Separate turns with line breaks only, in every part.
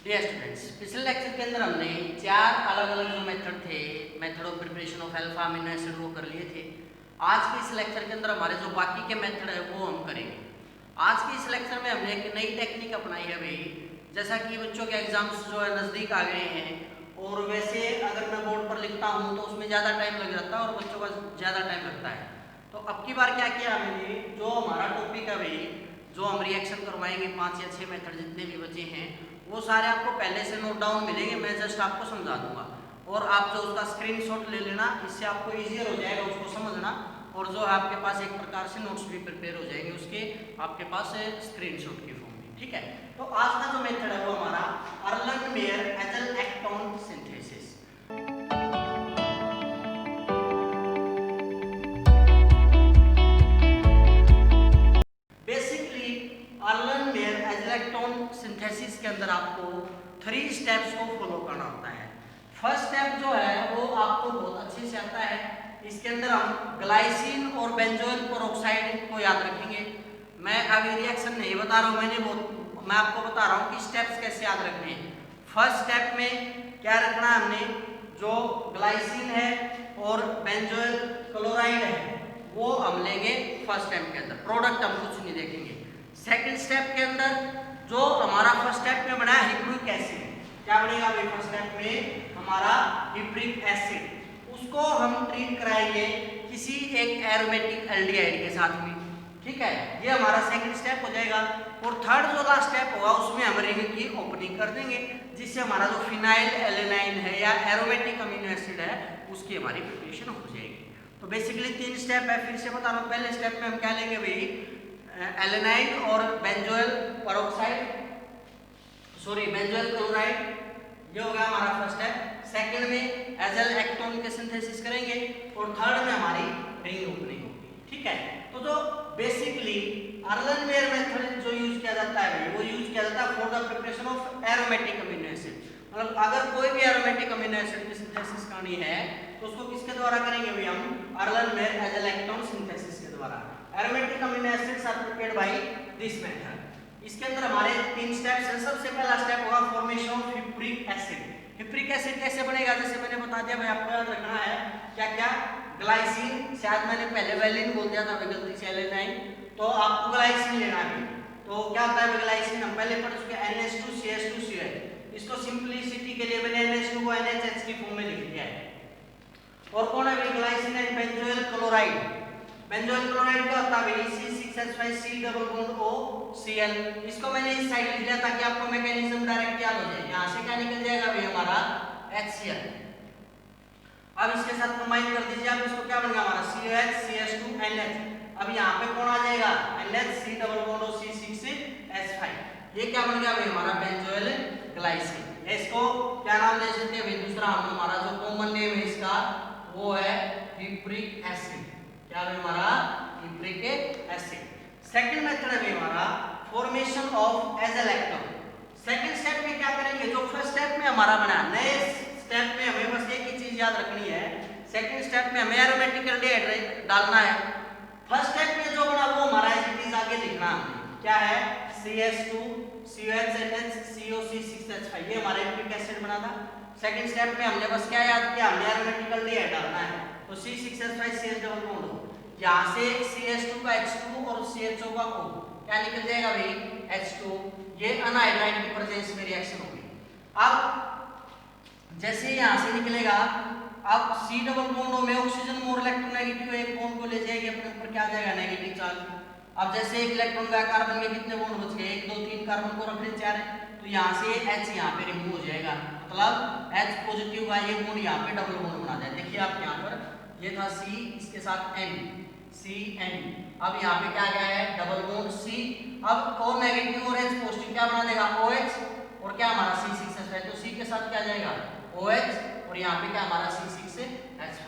Dear students, पिछले lecture के अंदर हमने चार अलग अलग जो मेथड थे, method of preparation of alpha amino acid वो कर लिए थे। आज के इस लेक्चर के अंदर हमारे जो बाकी के मेथड है वो हम करेंगे। आज के इस लेक्चर में हमने एक नई टेक्निक अपनाई है भाई। जैसा कि बच्चों के एग्जाम्स जो है नज़दीक आ गए हैं, और वैसे अगर मैं बोर्ड पर लिखता हूँ तो उसमें ज़्यादा टाइम लग जाता है और बच्चों का ज़्यादा टाइम लगता है। तो अब की बार क्या किया हमने, जो हमारा टॉपिक है भाई, जो हम रिएक्शन करवाएंगे 5 या 6 मेथड जितने भी बचे हैं वो सारे आपको पहले से नोट डाउन मिलेंगे। मैं जस्ट आपको समझा दूंगा और आप जो उसका स्क्रीनशॉट ले लेना, इससे आपको इजियर हो जाएगा उसको समझना। और जो है आपके पास एक प्रकार से नोट्स भी प्रिपेयर हो जाएंगे उसके आपके पास स्क्रीनशॉट की फॉर्म में। ठीक है, तो आज का जो मेथड है वो हमारा अर्लन-मेयर एजल-एक्टोन सिंथेसिस। बेसिकली अर्लन-मेयर एजल-एक्टोन सिंथेसिस के अंदर आपको 3 स्टेप्स को फॉलो करना होता है। फर्स्ट स्टेप जो है वो आपको बहुत अच्छे से आता है। इसके अंदर हम ग्लाइसिन और बेंजोइल पेरोक्साइड को याद रखेंगे। मैं अभी रिएक्शन नहीं बता रहा हूँ, मैं आपको बता रहा हूँ कि स्टेप्स कैसे याद रखने हैं। फर्स्ट स्टेप में क्या रखना है हमने, जो ग्लाइसिन है और बेंजोइल क्लोराइड है वो हम लेंगे फर्स्ट स्टेप के अंदर, प्रोडक्ट हम कुछ नहीं देखेंगे। सेकंड स्टेप के अंदर जो हमारा फर्स्ट स्टेप में बना है हिप्रिक एसिड, क्या बनेगा भाई फर्स्ट स्टेप में हमारा हिप्रिक एसिड, उसको हम ट्रीट कराएंगे किसी एक एरोमेटिक एल्डिहाइड के साथ में। ठीक है, ये हमारा सेकंड स्टेप हो जाएगा। और थर्ड जो लास्ट स्टेप होगा उसमें हम रिंग की ओपनिंग कर देंगे, जिससे हमारा जो फिनाइल एलेनाइन है या एरोमेटिक अमीनो एसिड है उसकी हमारी प्रिपरेशन हो जाएगी। तो बेसिकली 3 स्टेप है, फिर से बता रहा हूँ। पहले स्टेप में हम क्या लेंगे भाई, एलेनाइन और benzoyl peroxide, sorry benzoyl chloride, ये हो गया हमारा फर्स्ट स्टेप। सेकंड में एजल एक्टोन के सिंथेसिस करेंगे और थर्ड में हमारी रिंग ओपनिंग होगी। ठीक है, तो जो बेसिकली अर्लन-मेयर मेथड जो यूज किया जाता है वो यूज किया जाता है for the preparation of aromatic amino acid. मतलब अगर कोई भी एरोमेटिक अमीनो एसिड की सिंथेसिस करनी है तो उसको किसके द्वारा करेंगे भाई, हम अर्लन-मेयर एजल एक्टोन सिंथेसिस के द्वारा। Aromatic amino acids are prepared by this method. इसके अंदर हमारे 3 स्टेप्स हैं। सबसे पहला स्टेप होगा फॉर्मेशन ऑफ हिप्रिक एसिड। हिप्रिक एसिड कैसे बनेगा, जैसे मैंने बता दिया भाई, आपको याद रखना है क्या क्या, ग्लाइसिन, शायद मैंने पहले वैलिन बोल दिया था गलती से, एलेनाइन, तो आपको ग्लाइसिन लेना है। तो क्या होता है ग्लाइसिन, हम पहले पढ़ चुके हैं, NH2CH2CH। इसको सिंपलिसिटी के लिए मैंने NH2 को NHH की फॉर्म में लिख दिया है। और कौन है glycine and benzoyl chloride. Benzoyl chloride क्या होता है भाई, C6H5C डबल बॉन्ड OCl। इसको मैंने इस साइड लिख दिया ताकि आपको मैकेनिज्म डायरेक्ट याद हो जाए। यहां से क्या निकल जाएगा भाई हमारा HCl। अब इसके साथ कंबाइन कर दीजिए आप, इसको क्या बनेगा हमारा COH CH2NH। अब यहाँ पे कौन आ जाएगा, NH C double bond C6H5। ये क्या बन गया भाई हमारा बेंजोइल ग्लाइसिन। इसको क्या नाम दे सकते हैं भाई, दूसरा हम हमारा जो कॉमन नेम है इसका वो है हिप्रिक एसिड। क्या है हमारा हिप्रिक एसिड। सेकंड मेथड है हमारा फॉर्मेशन ऑफ एजल एक्टोन। सेकंड स्टेप में क्या करेंगे, जो फर्स्ट स्टेप में हमारा बना, नए स्टेप में हमें बस एक ही चीज याद रखनी है, सेकंड स्टेप में हमें एरोमेटिक एल्डिहाइड डालना है। फर्स्ट स्टेप में जो बना वो हमारा इस चीज आगे लिखना है, क्या है CH2 COHNH COC6H5, ये हमारा हिप्रिक एसिड बना था। सेकंड स्टेप में हमने बस क्या याद किया, हमने एरोमेटिक एल्डिहाइड डालना है, तो C6H5 CH डबल बॉन्ड हो, यहाँ से CH2 का H2 और CHO का O, क्या निकल जाएगा भाई H2। ये अनहाइड्राइड की प्रेजेंस में रिएक्शन होगी। अब जैसे यहाँ से निकलेगा, अब C डबल बॉन्ड में ऑक्सीजन मोर इलेक्ट्रोनेगेटिव है, एक बॉन्ड को ले जाएगी अपने ऊपर, क्या आ जाएगा नेगेटिव चार्ज। अब जैसे एक इलेक्ट्रॉन का कार्बन में कितने बॉन्ड बच गए, 1 2 3 कार्बन को रखने 4 है, तो यहाँ से H यहाँ पे रिमूव हो जाएगा, मतलब H पॉजिटिव का ये बॉन्ड यहाँ पे डबल बॉन्ड बना जाए। देखिए आप यहाँ पर ये था C, इसके साथ N, CN, अब यहाँ पे क्या गया है डबल बॉन्ड C। अब O नेगेटिव और H पॉजिटिव क्या बना देगा OH, और क्या हमारा C6H5, तो C के साथ क्या जाएगा OH, और यहाँ पे क्या हमारा C6H5।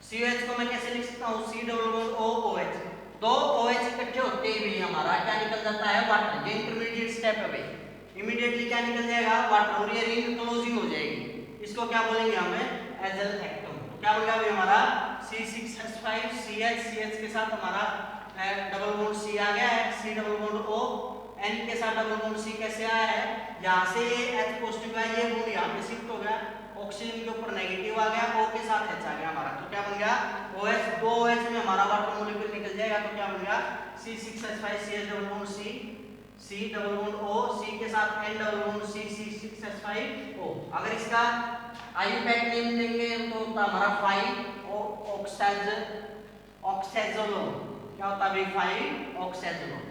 COH को मैं कैसे लिख सकता हूँ, C डबल बॉन्ड OOH, दो OH इकट्ठे होते ही भी हमारा क्या निकल जाता है वाटर। ये इंटरमीडिएट स्टेप है भाई, इमीडिएटली क्या निकल जाएगा वाटर, और ये रिंग क्लोजिंग हो जाएगी। इसको क्या बोलेंगे हमें एजल एक्टोन। तो क्या बन गया भाई हमारा C6H5 CH के साथ हमारा डबल बॉन्ड C आ गया है, C double bond O N के साथ डबल बॉन्ड C कैसे आया है, यहाँ से ये H पॉजिटिव है, ये बॉन्ड यहाँ पे शिफ्ट हो गया, ऑक्सीजन के ऊपर नेगेटिव आ गया, O के साथ H आ गया हमारा, तो क्या बन गया OH, दो OH में हमारा वाटर मॉलिक्यूल निकल जाएगा, तो क्या बन गया C6H5 CH double bond C double bond O, C के साथ N double bond C6H5 O। अगर इसका आईयूपैक नेम देंगे तो होता हमारा 5 ऑक्सीजोलोन, क्या होता है 5 ऑक्सीजोलोन।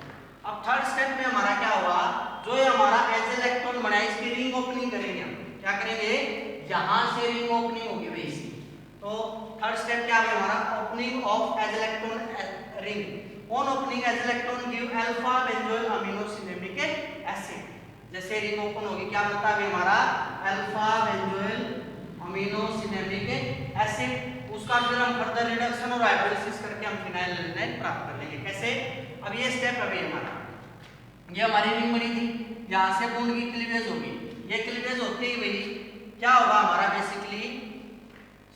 अब थर्ड स्टेप में हमारा क्या हुआ, जो ये हमारा एज इलेक्ट्रॉन बना है इसकी रिंग ओपनिंग करेंगे हम, क्या करेंगे, यहां से रिंग ओपनिंग होगी भाई इसकी। तो थर्ड स्टेप क्या है हमारा, opening of azlactone ring. On opening azlactone give alpha benzoyl aminocinnamic acid. जैसे रिंग ओपन होगी क्या बनता है हमारा अल्फा बेंजोइल अमीनोसिनेमिक एसिड। उसका फिर हम फर्दर रिडक्शन और हाइड्रोलिसिस करके हम फिनाइल एल्डिहाइड प्राप्त कर लेंगे। कैसे, अब ये स्टेप अभी हमारा, ये हमारी रिंग बनी थी, यहाँ से बॉन्ड की क्लीवेज होगी, ये क्लीवेज होते ही भाई क्या होगा हमारा basically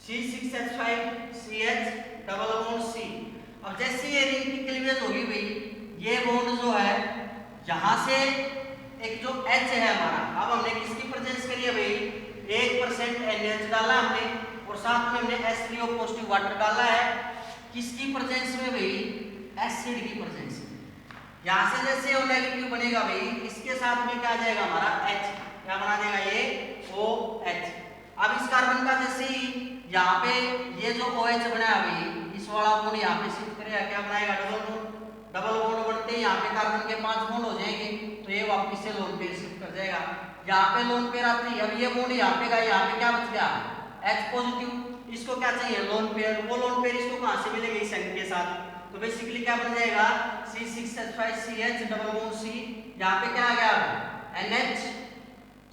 C6H5 CH double bond C। अब जैसे ये रिंग की क्लीवेज होगी भाई, ये बॉन्ड जो है यहाँ से एक जो H है हमारा, अब हमने किसकी प्रेजेंस करी है भाई, 1% NaOH डाला हमने और साथ में हमने H3O पॉजिटिव वाटर डाला है, किसकी प्रेजेंस में भाई, एसिड की प्रेजेंस में। यहाँ से जैसे O नेगेटिव बनेगा भाई, इसके साथ में क्या आ जाएगा हमारा H, क्या बना देगा ये OH। अब इस कार्बन का जैसे ही यहाँ पे ये जो OH बनाया भाई, इस वाला बॉन्ड यहाँ पे शिफ्ट करेगा, क्या बनाएगा डबल बॉन्ड। डबल बॉन्ड बनते ही यहाँ पे कार्बन के 5 बॉन्ड हो जाएंगे, तो ये वापस से लोन पेयर शिफ्ट कर जाएगा। यहाँ पे लोन पेयर आती है, अब ये बॉन्ड यहाँ पे गया, यहाँ पे क्या बच गया H पॉजिटिव, इसको क्या चाहिए लोन पेयर, वो लोन पेयर इसको कहाँ से मिलेगा, इस संख्या के साथ। तो बेसिकली क्या बन जाएगा C6H5 CH double bond C, यहाँ पे क्या आ गया NH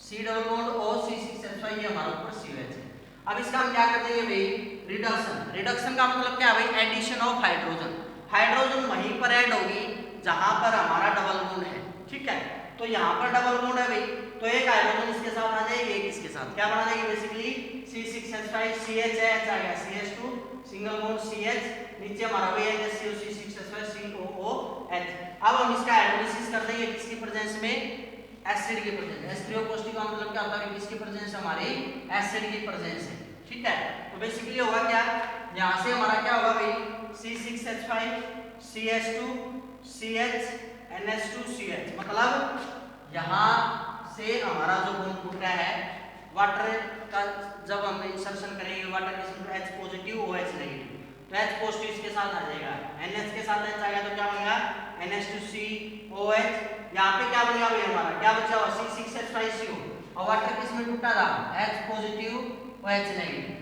C double bond O C6H5, ये हमारा ऊपर COH है। अब इसका हम क्या कर देंगे भाई, रिडक्शन। रिडक्शन का मतलब क्या है भाई, एडिशन ऑफ हाइड्रोजन। हाइड्रोजन वहीं पर ऐड होगी जहां पर हमारा डबल बॉन्ड है, ठीक है। तो यहाँ पर डबल बॉन्ड है भाई, तो एक हाइड्रोजन इसके साथ आ जाएगी, एक इसके साथ, क्या बना देगी बेसिकली C6H5 CH है, H आ गया CH2 सिंगल बॉन्ड CH, नीचे हमारा वही है जैसे C6H5 COOH। अब हम इसका हाइड्रोलिसिस कर देंगे किसकी प्रेजेंस में, एसिड की प्रेजेंस। H3O पॉजिटिव का मतलब क्या होता है, किसकी प्रेजेंस, हमारी एसिड की प्रेजेंस है, ठीक है। तो बेसिकली होगा क्या, यहाँ से हमारा क्या होगा भाई C6H5 CH2 CH NH2 CH, मतलब यहाँ से हमारा जो बॉन्ड टूट रहा है वाटर का, जब हम इंसर्शन करेंगे वाटर के H पॉजिटिव OH नेगेटिव, तो H पॉजिटिव इसके साथ आ जाएगा, NH के साथ H आ गया तो क्या बनेगा NH2COH। यहाँ पे क्या बनेगा भाई हमारा, क्या बचा हुआ C6H5CO, और वाटर किस में टूटा था H positive OH negative.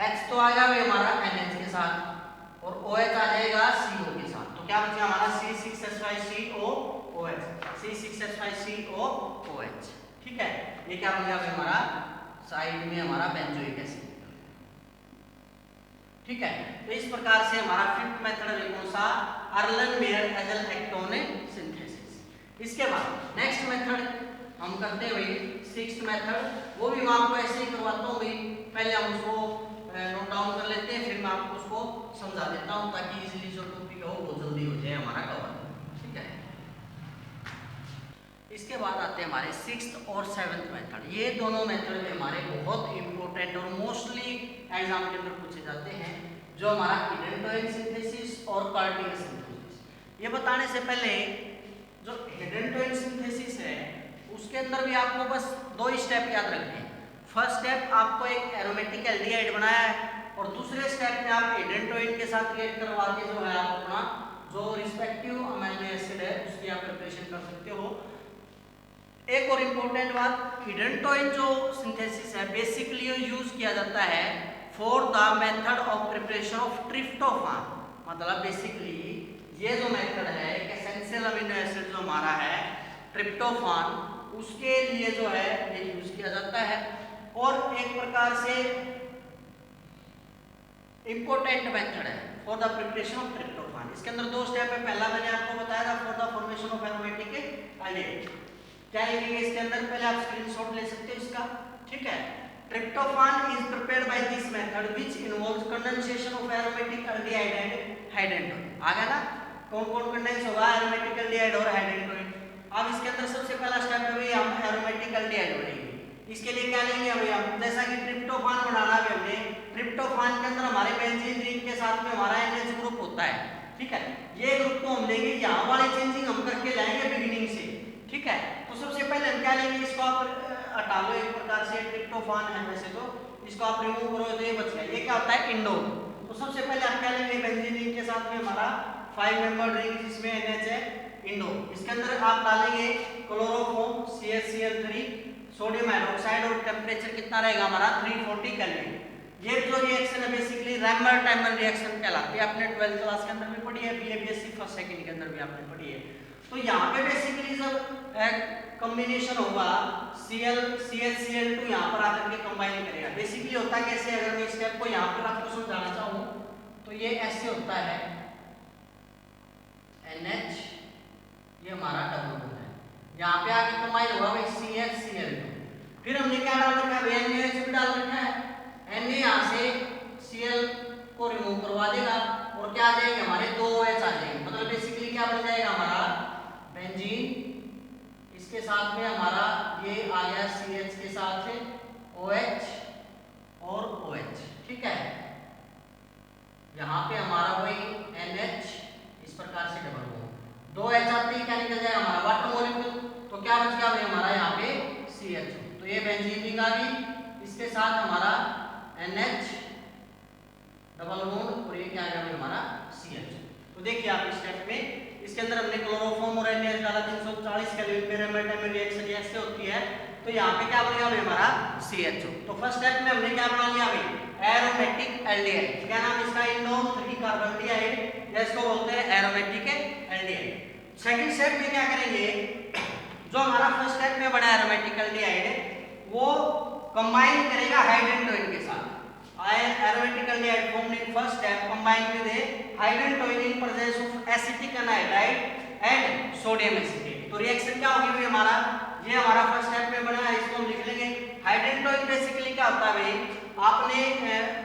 H तो आ गया भाई हमारा NH के साथ और OH आ जाएगा CO के साथ, तो क्या बचा हमारा C6H5COOH, C6H5COOH, ठीक है। ये क्या बन गया भाई हमारा साइड में हमारा बेंजोइक एसिड, ठीक है। तो इस प्रकार से हमारा फिफ्थ मेथड है कौन सा, अर्लन-मेयर एज़ोलेक्टोन सिंथेसिस। इसके बाद नेक्स्ट मेथड हम करते हैं भाई सिक्स्थ मेथड, वो भी मैं आपको ऐसे ही करवाता हूँ भाई, पहले हम उसको नोट डाउन कर लेते हैं, फिर मैं आपको उसको समझा देता हूँ ताकि इजीली जो टॉपिक है वो जल्दी हो जाए हमारा कवर, ठीक है। इसके बाद आते हैं हमारे सिक्स्थ और सेवंथ मेथड। ये दोनों मेथड में हमारे बहुत इंपॉर्टेंट और मोस्टली एग्जाम के अंदर पूछे जाते हैं, जो हमारा हिडेन सिंथेसिस और कार्टियर सिंथेसिस। ये बताने से पहले जो हिडेन सिंथेसिस है उसके अंदर भी आपको बस दो स्टेप याद रखने हैं। फर्स्ट स्टेप आपको एक एरोमेटिक एल्डिहाइड बनाया है और दूसरे स्टेप में आप हिडेन के साथ रिएक्ट करवा के जो है आप अपना जो रिस्पेक्टिव अमीनो एसिड है उसकी आप प्रिपरेशन कर सकते हो। एक और इम्पोर्टेंट बात, हिडेन जो सिंथेसिस है बेसिकली यूज किया जाता है for the method of preparation of tryptophan. मतलब बेसिकली ये जो मेथड है एक एसेंशियल अमीनो एसिड जो हमारा है ट्रिप्टोफान, उसके लिए जो है ये यूज किया जाता है और एक प्रकार से इंपॉर्टेंट मेथड है for the preparation of tryptophan. इसके अंदर दो स्टेप है, पहला मैंने आपको बताया था for the formation of aromatic aldehyde. क्या लिखेंगे इसके अंदर, पहले आप स्क्रीनशॉट ले सकते हो इसका, ठीक है। Tryptophan is prepared by this method which involves condensation of aromatic aldehyde and hydantoin. आ गया ना, कौन कौन कंडेंस होगा, एरोमेटिक एल्डिहाइड और हाइडेंटोन। अब इसके अंदर सबसे पहला स्टेप है भाई हम एरोमेटिक एल्डिहाइड बनाएंगे। इसके लिए क्या लेंगे भाई हम, जैसा कि ट्रिप्टोफान बनाना है हमने, ट्रिप्टोफान के अंदर हमारे बेंजीन रिंग के साथ में हमारा NH ग्रुप होता है, ठीक है। ये ग्रुप को हम लेंगे, यहाँ वाले चेंजिंग हम करके लाएंगे बिगिनिंग से, ठीक है। तो सबसे पहले हम क्या लेंगे, इसको आप हटा लो, एक प्रकार से ट्रिप्टोफान है वैसे तो, इसको आप रिमूव करो तो ये बच गया। ये क्या होता है, इंडोल। तो सबसे पहले आप क्या लेंगे, बेंजीन रिंग के साथ में हमारा 5 मेंबर रिंग जिसमें NH है, इंडोल। इसके अंदर आप डालेंगे क्लोरोफॉर्म CH3, सोडियम हाइड्रोक्साइड, और टेम्परेचर कितना रहेगा हमारा 340 केल्विन। ये जो रिएक्शन है बेसिकली रैमर-टाइमर रिएक्शन कहलाती है, आपने 12th क्लास के अंदर भी पढ़ी है, BA BSc फर्स्ट सेकंड के अंदर भी आपने पढ़ी है। तो यहाँ पे बेसिकली जब कॉम्बिनेशन होगा CHCl2 यहाँ पर आकर के कंबाइन करेगा। बेसिकली होता कैसे, अगर मैं स्टेप को यहाँ पर आपको समझाना चाहूँ तो ये ऐसे होता है, NH ये हमारा डबल बॉन्ड है, यहाँ पे आके कंबाइन होगा भाई CHCl2। फिर हमने क्या डाल रखा है, NaOH भी डाल रखा है, Na यहाँ से Cl को रिमूव करवा देगा और क्या आ जाएंगे हमारे 2 OH आ जाएंगे। मतलब बेसिकली क्या बन जाएगा हमारा बेंजीन, इसके साथ में हमारा ये आ गया CH के साथ से OH और OH, ठीक है। यहाँ पे हमारा वही NH इस प्रकार से डबल बॉन्ड, 2 H आते ही क्या निकल जाएगा हमारा वाटर मॉलिक्यूल, तो क्या बच गया भाई हमारा यहाँ पे CH। तो ये बेंजीन रिंग आ गई, इसके साथ हमारा NH डबल बॉन्ड और ये क्या आ गया भाई हमारा CH। तो देखिए आप स्टेप में, इसके अंदर हमने क्लोरोफॉर्म और NaOH डाला 340 केल्विन पे, रैमर-टाइमर रिएक्शन ऐसे होती है। तो यहाँ पे क्या बनेगा भाई हमारा CHO। तो फर्स्ट स्टेप में हमने क्या बना लिया भाई, एरोमेटिक एल्डिहाइड। क्या नाम इसका, इंडोल 3 कार्बोल्डिहाइड, जिसको बोलते हैं एरोमेटिक एल्डिहाइड। सेकंड स्टेप में क्या करेंगे, जो हमारा फर्स्ट स्टेप में बना एरोमेटिक एल्डिहाइड वो कंबाइन करेगा हाइड्रोजन के साथ। Aromatic aldehyde formed in first step combine with a hydrogen in presence of acetic anhydride and sodium acetate। तो रिएक्शन क्या होगी भाई हमारा, ये हमारा फर्स्ट स्टेप में बना है, इसको हम लिख लेंगे। हाइड्रोजन बेसिकली क्या होता है भाई, आपने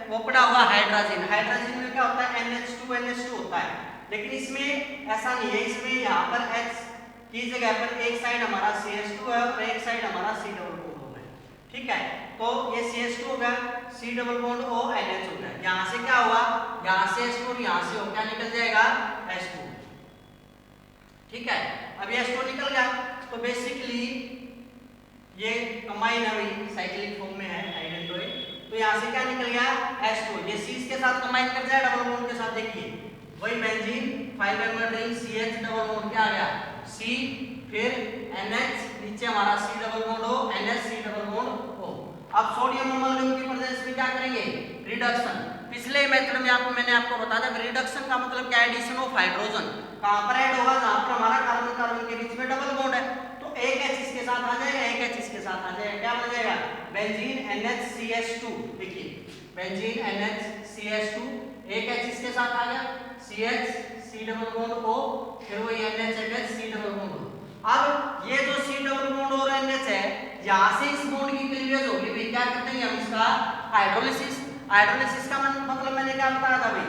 वो पढ़ा हुआ हाइड्रोजन, हाइड्रोजन में क्या होता है NH2 होता है, लेकिन इसमें ऐसा नहीं है। इसमें यहाँ पर H की जगह पर एक साइड हमारा CH2 है और एक साइड हमारा C डबल बॉन्ड हो गया, ठीक है। तो ये CH2 हो गया, C double bond O NH हो गया। यहाँ से क्या हुआ, यहाँ से H2 और यहाँ से O क्या निकल जाएगा H2, ठीक है। अब ये H2 निकल गया तो बेसिकली ये कंबाइन है भाई, साइक्लिक फॉर्म में है हाइड्रोजन। तो यहाँ से क्या निकल गया H2, ये C के साथ कंबाइन कर जाए डबल बॉन्ड के साथ, देखिए वही benzene 5 member ring CH double bond क्या आ गया C, फिर NH नीचे हमारा C double bond O, NH C double bond O। अब सोडियम अमोनियम की प्रेजेंस में क्या करेंगे, रिडक्शन। पिछले मेथड में मैंने आपको बताया था रिडक्शन का मतलब क्या, एडिशन ऑफ हाइड्रोजन। कहां पर ऐड होगा, जहां पर हमारा कार्बन कार्बन के बीच में डबल बॉन्ड है। तो एक H इसके साथ आ जाएगा, एक H इसके साथ आ जाएगा, क्या बन जाएगा बेंजीन NHCH2। देखिए बेंजीन NHCH2, एक H इसके साथ आ गया CH C double bond O, फिर वही NH C double bond O। अब ये जो C डबल बॉन्ड और NH है, यहाँ से इस बॉन्ड की क्लीवेज होगी भाई, क्या कहते हैं हम इसका हाइड्रोलिसिस। हाइड्रोलिसिस का मतलब मैंने क्या बताया था भाई,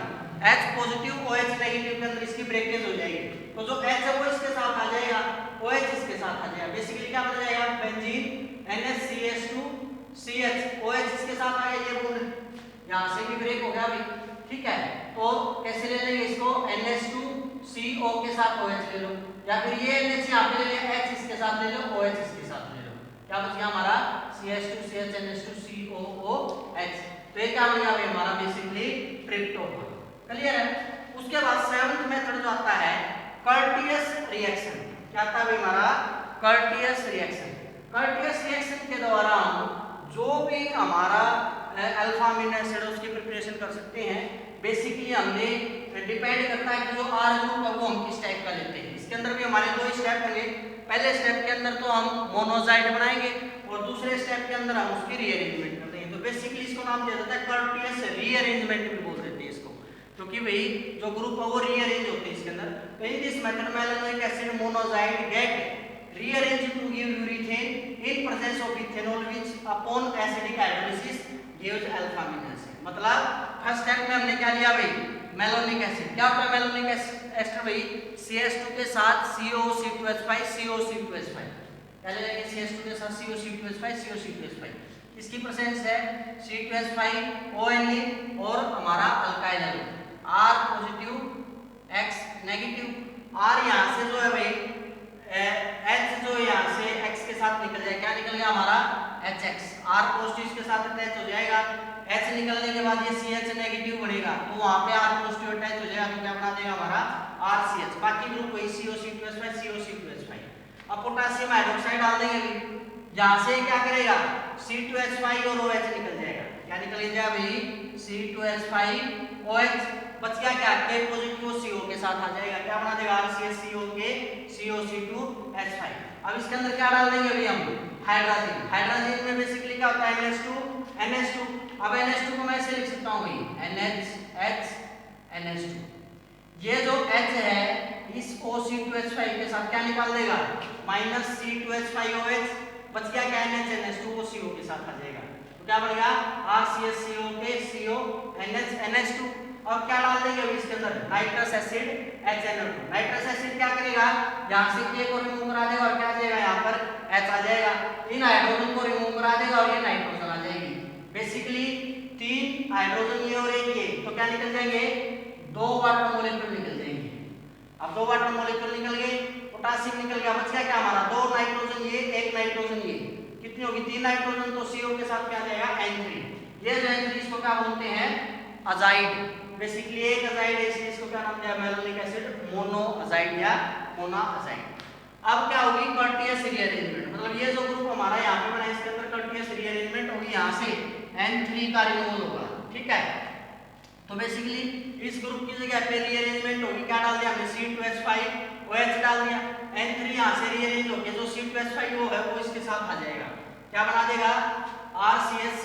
H पॉजिटिव OH नेगेटिव के अंदर इसकी ब्रेकेज हो जाएगी। तो जो H है वो इसके साथ आ जाएगा, OH इसके साथ आ जाएगा, बेसिकली क्या बन जाएगा बेंजीन NHCH2 CH, OH इसके साथ आ गया, ये बॉन्ड यहाँ से भी ब्रेक हो गया भाई, ठीक है। तो कैसे ले लेंगे इसको, NH2CO के साथ OH ले लो, या फिर ये NH यहाँ पे ले लिया, H इसके साथ ले लो, OH इसके साथ ले लो, क्या बच गया हमारा CH2 CH NH2COOH। तो ये क्या बन गया भाई हमारा बेसिकली ट्रिप्टोफान, क्लियर है। उसके बाद सेवंथ मेथड जो आता है कर्टियस रिएक्शन। क्या आता है भाई हमारा कर्टियस रिएक्शन। कर्टियस रिएक्शन के द्वारा हम जो भी हमारा अल्फा अमीनो एसिड उसकी प्रिपरेशन कर सकते हैं। बेसिकली हमने डिपेंड करता है कि जो R ग्रुप है वो हम किस टाइप का लेते हैं। इसके अंदर भी हमारे दो स्टेप होंगे। पहले स्टेप के अंदर तो हम मोनोजाइड बनाएंगे और दूसरे स्टेप के अंदर हम उसकी रीअरेंजमेंट कर देंगे। तो बेसिकली इसको नाम दिया जाता है कर्टियस रीअरेंजमेंट भी बोल देते हैं इसको, क्योंकि भाई जो ग्रुप है वो रीअरेंज होते हैं इसके अंदर। तो in this method malonic acid monoazide get rearranged to give urethane in presence of ethanol which upon acidic hydrolysis gives alpha amino acid। मतलब फर्स्ट स्टेप में हमने क्या लिया भाई, मेलोनिक एसिड। क्या होता है मेलोनिक एस्टर भाई CH2 के साथ COC2H5 COC2H5, पहले लेंगे CH2 के साथ COC2H5 COC2H5, इसकी प्रेजेंस है C2H5 ONE और हमारा alkyl R positive X negative. R यहाँ से जो है भाई H जो यहाँ से X के साथ निकल जाए, क्या निकल गया हमारा HX, R पॉजिटिव के साथ अटैच हो जाएगा, H निकलने के बाद ये CH नेगेटिव बनेगा तो वहां पे R पॉजिटिव अटैच हो जाएगा तो क्या बना देगा हमारा RCH, बाकी ग्रुप वही COC2H5 COC2H5। अब पोटेशियम हाइड्रोक्साइड डाल देंगे, यहां से क्या करेगा C2H5 और OH निकल जाएगा, क्या निकल जाएगा भाई C2H5 OH, बच गया क्या K पॉजिटिव CO के साथ आ जाएगा, क्या बना देगा RCH CO के COC2H5। अब इसके अंदर क्या डाल देंगे अभी हम हाइड्रोजन, हाइड्रोजन में बेसिकली क्या होता है NH2। अब NH2 को मैं ऐसे लिख सकता हूं भाई NH NH2, ये जो H है इस OC2H5 के साथ क्या निकाल देगा -C2H5OH, बच गया क्या NH2 को CO के साथ आ जाएगा तो क्या बनेगा RCH CO के CO NH2। अब क्या डाल देंगे अभी इसके अंदर nitrous acid HNO2, nitrous acid क्या करेगा यहाँ से K को रिमूव करा देगा और क्या आ जाएगा यहाँ पर H आ जाएगा, इन हाइड्रोजन को रिमूव करा देगा और ये नाइट्रोजन आ जाएगी, बेसिकली 3 हाइड्रोजन ये और एक ये, तो क्या निकल जाएंगे 2 वाटर मॉलिक्यूल निकल जाएंगे। अब 2 वाटर मॉलिक्यूल निकल गए, पोटेशियम निकल गया, बच गया क्या हमारा 2 नाइट्रोजन ये 1 नाइट्रोजन ये, कितनी होगी 3 नाइट्रोजन, तो CO के साथ क्या आ जाएगा N3, ये जो N3 इसको क्या बोलते हैं अजाइड, बेसिकली एक अजाइड है इसलिए इसको क्या नाम दिया मैलोनिक एसिड मोनोअजाइड या मोनाअजाइड। अब क्या होगी कर्टियस रीअरेंजमेंट, मतलब ये जो ग्रुप हमारा यहाँ पे बना है इसके अंदर कर्टियस रीअरेंजमेंट होगी, यहाँ से N3 का रिमूवल होगा, ठीक है। तो बेसिकली इस ग्रुप की जगह पे रीअरेंजमेंट होगी, क्या डाल दिया हमने C2H5 OH डाल दिया, N3 यहाँ से रीअरेंज होके जो C2H5 वो है वो इसके साथ आ जाएगा, क्या बना देगा RCH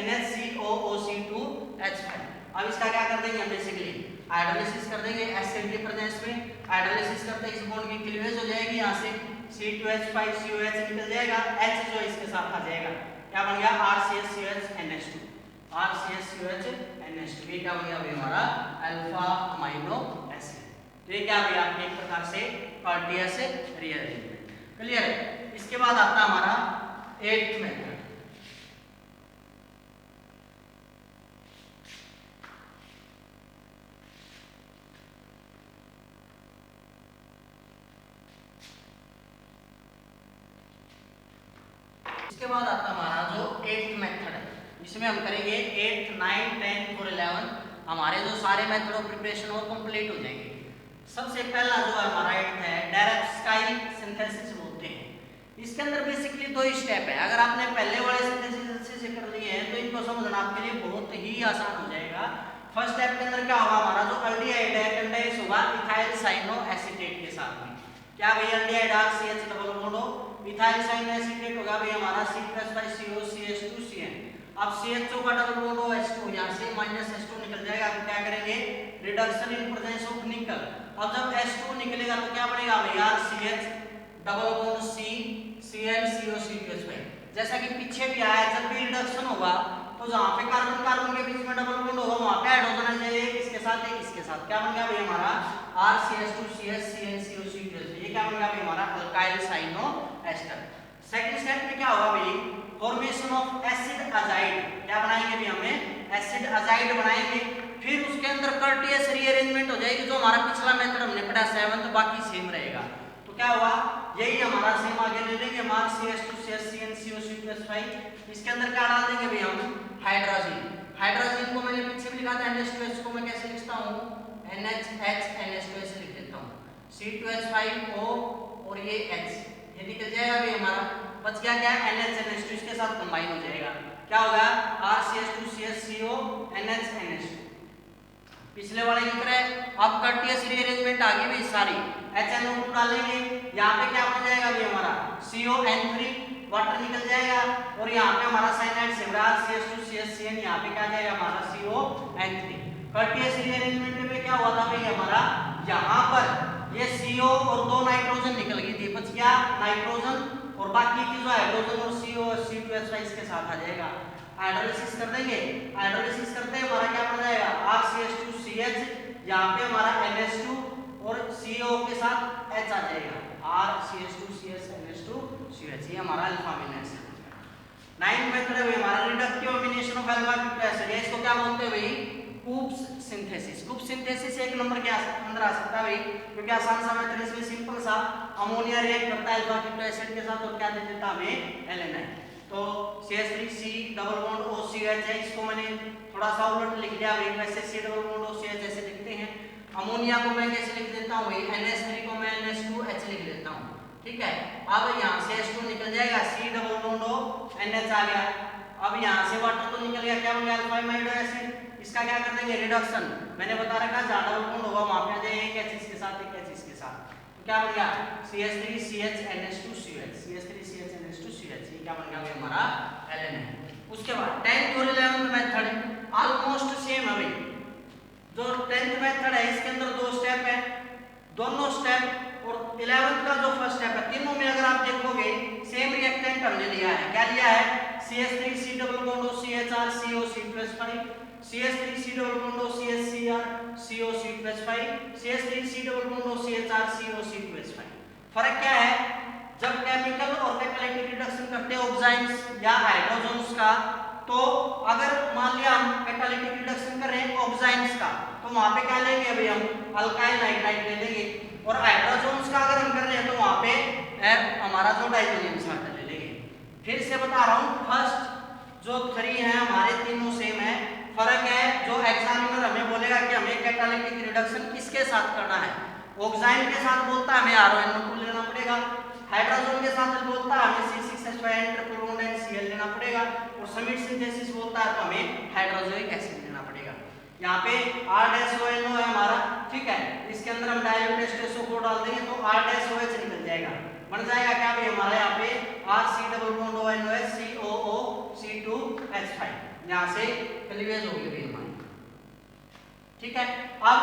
NHCOOC2H5। अब इसका क्या कर देंगे हम बेसिकली हाइड्रोलिसिस कर देंगे, एसिड के प्रेजेंस में हाइड्रोलिसिस करते इस बॉन्ड की क्लीवेज हो जाएगी, यहाँ से C2H5 COH निकल जाएगा, H जो इसके साथ आ जाएगा, क्या बन गया RCH NH2, RCH NH2, ये क्या बन गया भाई हमारा अल्फा अमीनो एसिड। तो ये क्या भाई आपने एक प्रकार से कर्टियस रीअरेंजमेंट क्लियर है। इसके बाद आता है हमारा 8th मेथड, इसके बाद आता हमारा जो 8th मेथड है, इसमें हम करेंगे 8th 9th 10th और 11 हमारे जो सारे मेथड ऑफ प्रिपरेशन वो कंप्लीट हो जाएंगे। सबसे पहला जो है हमारा 8th है डायरेप्स्काइल सिंथेसिस बोलते हैं, इसके अंदर बेसिकली 2 स्टेप है, अगर आपने पहले वाले सिंथेसिस अच्छे से कर लिए हैं तो इनको समझना आपके लिए बहुत ही आसान हो जाएगा। फर्स्ट स्टेप के अंदर क्या होगा हमारा जो अल्डिहाइड है कंडेंस होगा इथाइल साइनोएसिटेट के साथ में, क्या भाई अल्डिहाइड CH डबल बॉन्ड हो, इथाइल साइनोएसिटेट होगा भाई हमारा C+CO CH2CN। अब CHO का डबल बॉन्ड हो H2, यहाँ से -H2 निकल जाएगा, तो क्या करेंगे रिडक्शन इन प्रेजेंस ऑफ निकल। अब जब H2 निकलेगा तो क्या बनेगा भैया CH double bond C CN CO C2H5, जैसा कि पीछे भी आया जब भी रिडक्शन होगा तो जहाँ पे कार्बन कार्बन के बीच में डबल बॉन्ड होगा वहाँ पे हाइड्रोजन आ जाएगा एक इसके साथ एक इसके साथ, क्या बन गया भाई हमारा RCH2CH CN CO C2H5, ये क्या बन गया भाई हमारा अल्काइल साइनोएस्टर। सेकंड स्टेप में क्या होगा भाई फॉर्मेशन ऑफ एसिड अजाइड, क्या बनाएंगे भी हमें एसिड अजाइड बनाएंगे, फिर उसके अंदर कर्टियस रीअरेंजमेंट हो जाएगी, जो हमारा पिछला मेथड हमने पढ़ा 7 बाकी सेम रहेगा। तो क्या हुआ यही हमारा सेम आगे ले लेंगे हमारा CH2CN CO2H5, इसके अंदर क्या डाल देंगे भाई हम हाइड्रोजन, हाइड्रोजन को मैंने पीछे भी लिखा था NH2H को मैं कैसे लिखता हूँ NH NH2 ऐसे लिख देता हूँ, C2H5O और ये H ये निकल जाएगा भाई हमारा, बच गया क्या NH इसके साथ कंबाइन हो जाएगा, क्या होगा RCH2CH CO NH पिछले वाले की तरह। अब कर्टियस रीअरेंजमेंट आ गई भाई सारी, HNO2 डालेंगे, यहाँ पे क्या बन जाएगा भाई हमारा CON3 वाटर निकल जाएगा और यहाँ पे हमारा साइनाइड से CH2CHCN, यहाँ पे क्या जाएगा हमारा CON3। कर्टियस रीअरेंजमेंट में क्या हुआ था भाई हमारा यहाँ पर ये CO और 2 नाइट्रोजन निकल गई थी, बच गया नाइट्रोजन और बाकी की जो हाइड्रोजन और CO और C2H5 इसके साथ आ जाएगा। हाइड्रोलिसिस कर देंगे, हाइड्रोलिसिस करते हैं हमारा क्या बन जाएगा RCH2CH, यहाँ पे हमारा NH2 और CO के साथ H आ जाएगा, RCH2CSNH2CH, ये हमारा alpha amino acid. 9th method है भाई हमारा reductive ammunition of alpha nucleic acid, इसको क्या बोलते हैं भाई, कूप्स सिंथेसिस। कूप्स सिंथेसिस एक नंबर के अंदर आ सकता है भाई, क्योंकि आसान सा मेथड इसमें सिंपल सा, अमोनिया रिएक्ट करता है अल्फा न्यूक्लिक एसिड के साथ और क्या दे देता हमें, एलेनाइन। तो CH3C डबल बॉन्ड OCH है, इसको मैंने थोड़ा सा उलट लिख दिया भाई, वैसे C डबल बॉन्ड OCH ऐसे लिखते हैं। अमोनिया को मैं कैसे लिख देता हूँ भाई, NH3 को मैं NH2H लिख देता हूँ, ठीक है। अब यहाँ से H2 निकल जाएगा, C डबल बॉन्ड NH आ गया। अब यहाँ से वाटर तो निकल गया, क्या बन गया, अल्फा अमीनो एसिड। इसका क्या कर देंगे, रिडक्शन। मैंने बता रखा जहाँ डबल बॉन्ड होगा वहाँ पे आ जाएगा एक H इसके साथ, एक H इसके साथ, तो क्या बन गया, CH3CHNH2CH, CH3CHNH2CH, ये क्या बन गया हमारा एलेनाइन। उसके बाद 10th और 11th मेथड ऑलमोस्ट सेम है भाई। जो 10th मेथड है इसके अंदर 2 स्टेप है, दोनों स्टेप, और 11th का जो फर्स्ट स्टेप है, तीनों में अगर आप देखोगे सेम रिएक्टेंट हमने लिया है। क्या लिया है, CH3C double bond OCHR COC+5, CH3C double bond OCHCr COC+5, CH3C double bond OCHR COC+5। फर्क क्या है, जब केमिकल और कैटालिटिक रिडक्शन करते हैं ऑक्साइड्स या हाइड्रोजन्स का, तो अगर मान लिया हम कैटालिटिक रिडक्शन कर रहे हैं ऑक्साइड्स का, तो वहां पे क्या लेंगे अभी हम, अल्काइल नाइट्राइड ले लेंगे, और हाइड्रोजन्स का अगर हम कर रहे हैं तो वहां पे हमारा जो डाइजोनियम साल्ट ले लेंगे। फिर से बता रहा हूं, फर्स्ट जो 3 है हमारे तीनों सेम है। फर्क है जो एग्जामिनर हमें बोलेगा कि हमें कैटालिटिक रिडक्शन किसके साथ करना है, ऑक्साइड के साथ बोलता है हमें RONO2 लेना पड़ेगा, हाइड्रोजन के साथ बोलता है हमें C6H5 ट्रिपल बॉन्ड NCl लेना पड़ेगा, और समिट सिंथेसिस बोलता है तो हमें हाइड्रोक्लोरिक एसिड लेना पड़ेगा। यहाँ पे R-ONO है हमारा, ठीक है, इसके अंदर हम डाइल्यूट SO4 डाल देंगे तो R-OH निकल जाएगा, बन जाएगा क्या भाई हमारा यहाँ पे RC double bond ONOH COO C2H5, यहाँ से क्लीवेज होगी भाई हमारी, ठीक है। अब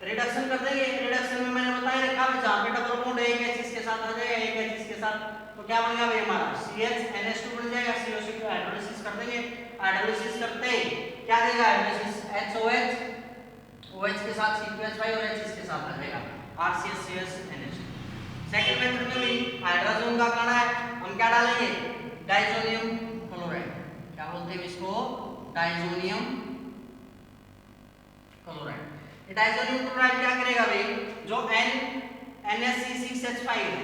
रिडक्शन कर देंगे, रिडक्शन में मैंने बताया रखा है जहाँ पे डबल बॉन्ड एक H इसके साथ आ जाएगा, एक H इसके साथ, तो क्या बन गया भाई हमारा CH NH2 बन जाएगा, COC2 हाइड्रोलिसिस कर देंगे, हाइड्रोलिसिस करते ही क्या देगा हाइड्रोलिसिस, HOH, OH के साथ C2H5 और H इसके साथ आ जाएगा RCH सेकंड मेथड में भी हाइड्रोजन का कण है, हम क्या डालेंगे, डाइजोनियम क्लोराइड, क्या बोलते हैं इसको, डाइजोनियम क्लोराइड। ये डाइजोनियम क्लोराइड क्या करेगा भाई, जो NHC6H5 है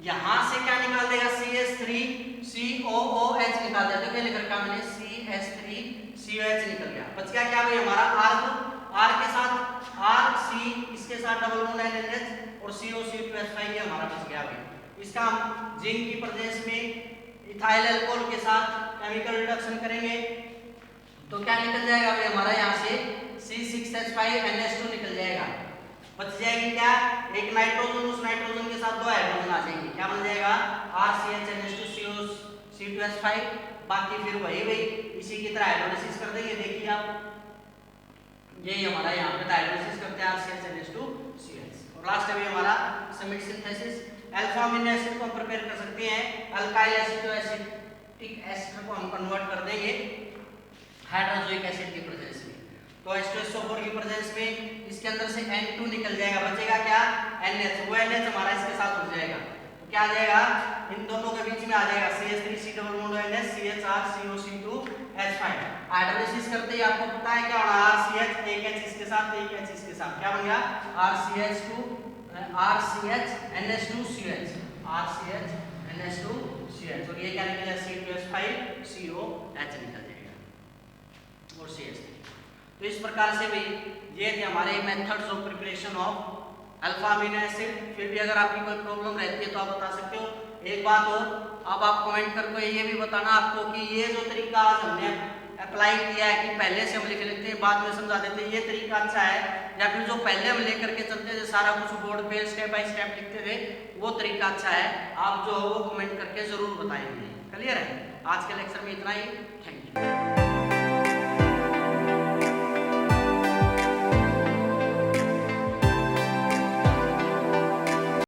यहां से क्या निकाल देगा, CH3COOH निकाल देगा, देखो लिख रखा मैंने CH3COH निकल गया, बच गया क्या भाई हमारा R के साथ RC इसके साथ डबल बॉन्ड NH और COC2H5 ये हमारा बच गया भाई। इसका हम जिंक की प्रेजेंस में इथाइल अल्कोहल के साथ केमिकल रिडक्शन करेंगे तो क्या निकल जाएगा भाई हमारा यहाँ से C6H5NH2 निकल जाएगा, बच जाएगी क्या, एक नाइट्रोजन, उस नाइट्रोजन के साथ 2 हाइड्रोजन आ जाएंगे, क्या बन जाएगा RCHNH2CO C2H5, बाकी फिर वही इसी की तरह हाइड्रोलिसिस कर देंगे। देखिए आप यही हमारा यहाँ पे हाइड्रोलिसिस करते हैं RCHNH2CH, और लास्ट में हमारा summit synthesis. Alpha amino acid को हम प्रिपेयर कर सकते हैं अल्काइल एसिटिक एस्टर को हम कन्वर्ट कर देंगे हाइड्रोक्लोरिक एसिड की प्रेजेंस में, तो H2SO4 की प्रेजेंस में इसके अंदर से N2 निकल जाएगा, बचेगा क्या NH, वो NH हमारा इसके साथ हो जाएगा, तो क्या आ जाएगा, इन दोनों के बीच में आ जाएगा CH3C double bond NH CHR COC2H5। Hydrolysis करते ही आपको पता है क्या होना, RCH एक H इसके साथ, एक H इसके साथ, क्या बन गया RCHNH2CH, RCHNH2CH, और ये क्या निकलेगा C2H5COH निकल जाएगा और CH। तो इस प्रकार से भाई ये थे हमारे methods of preparation of alpha amino acid. फिर भी अगर आपकी कोई प्रॉब्लम रहती है तो आप बता सकते हो। एक बात और, अब आप कमेंट करके ये भी बताना आपको कि ये जो तरीका आज हमने अप्लाई किया है कि पहले से हम लिख लेते हैं बाद में समझा देते हैं, ये तरीका अच्छा है या फिर जो पहले हम लेकर के चलते थे सारा कुछ बोर्ड पे स्टेप बाय स्टेप लिखते थे वो तरीका अच्छा है, आप जो हो वो कमेंट करके जरूर बताएंगे। क्लियर है? आज के लेक्चर में इतना ही, थैंक यू।